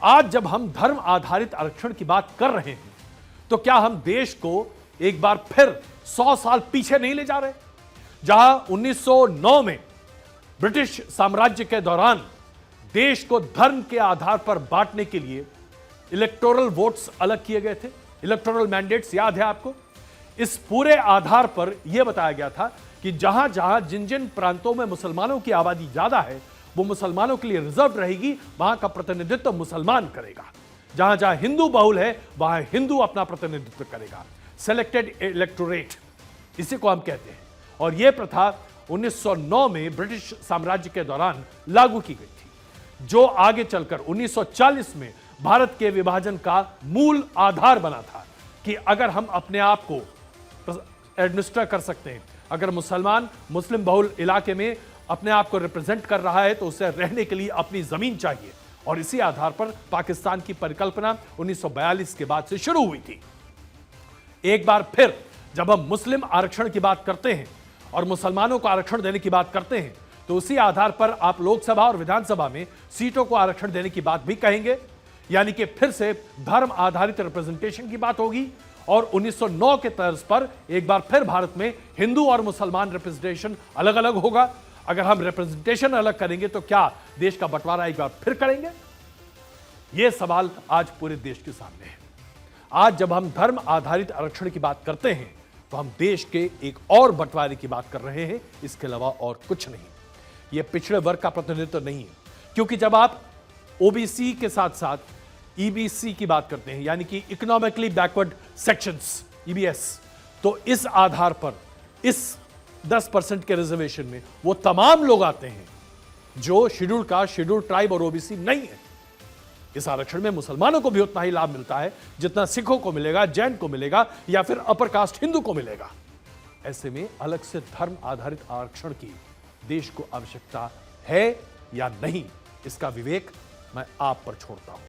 आज जब हम धर्म आधारित आरक्षण की बात कर रहे हैं तो क्या हम देश को एक बार फिर 100 साल पीछे नहीं ले जा रहे? जहां 1909 में ब्रिटिश साम्राज्य के दौरान देश को धर्म के आधार पर बांटने के लिए इलेक्टोरल वोट्स अलग किए गए थे, इलेक्टोरल मैंडेट्स याद है आपको। इस पूरे आधार पर यह बताया गया था कि जहां जहां जिन जिन प्रांतों में मुसलमानों की आबादी ज्यादा है वो मुसलमानों के लिए रिजर्व रहेगी, वहां का प्रतिनिधित्व मुसलमान करेगा। जहां जहां हिंदू बहुल है वहां हिंदू अपना प्रतिनिधित्व करेगा। सेलेक्टेड इलेक्टोरेट इसी को हम कहते हैं। और यह प्रथा 1909 में ब्रिटिश साम्राज्य के दौरान लागू की गई थी, जो आगे चलकर 1940 में भारत के विभाजन का मूल आधार बना था कि अगर हम अपने आप को एडमिनिस्टर कर सकते हैं, अगर मुसलमान मुस्लिम बहुल इलाके में अपने आप को रिप्रेजेंट कर रहा है तो उसे रहने के लिए अपनी जमीन चाहिए। और इसी आधार पर पाकिस्तान की परिकल्पना 1942 के बाद से शुरू हुई थी। एक बार फिर जब हम मुस्लिम आरक्षण की बात करते हैं और मुसलमानों को आरक्षण देने की बात करते हैं तो उसी आधार पर आप लोकसभा और विधानसभा में सीटों को आरक्षण देने की बात भी कहेंगे। यानी कि फिर से धर्म आधारित रिप्रेजेंटेशन की बात होगी और 1909 के तर्ज पर एक बार फिर भारत में हिंदू और मुसलमान रिप्रेजेंटेशन अलग अलग होगा। अगर हम रिप्रेजेंटेशन अलग करेंगे तो क्या देश का बंटवारा एक बार फिर करेंगे? यह सवाल आज पूरे देश के सामने है। आज जब हम धर्म आधारित आरक्षण की बात करते हैं तो हम देश के एक और बंटवारे की बात कर रहे हैं, इसके अलावा और कुछ नहीं। यह पिछड़े वर्ग का प्रतिनिधित्व नहीं है, क्योंकि जब आप ओबीसी के साथ साथ ईबीसी की बात करते हैं, यानी कि इकोनॉमिकली बैकवर्ड सेक्शंस, ईबीएस, तो इस आधार पर इस 10% के रिजर्वेशन में वो तमाम लोग आते हैं जो शेड्यूल कास्ट, शेड्यूल ट्राइब और ओबीसी नहीं है। इस आरक्षण में मुसलमानों को भी उतना ही लाभ मिलता है जितना सिखों को मिलेगा, जैन को मिलेगा या फिर अपर कास्ट हिंदू को मिलेगा। ऐसे में अलग से धर्म आधारित आरक्षण की देश को आवश्यकता है या नहीं, इसका विवेक मैं आप पर छोड़ता हूं।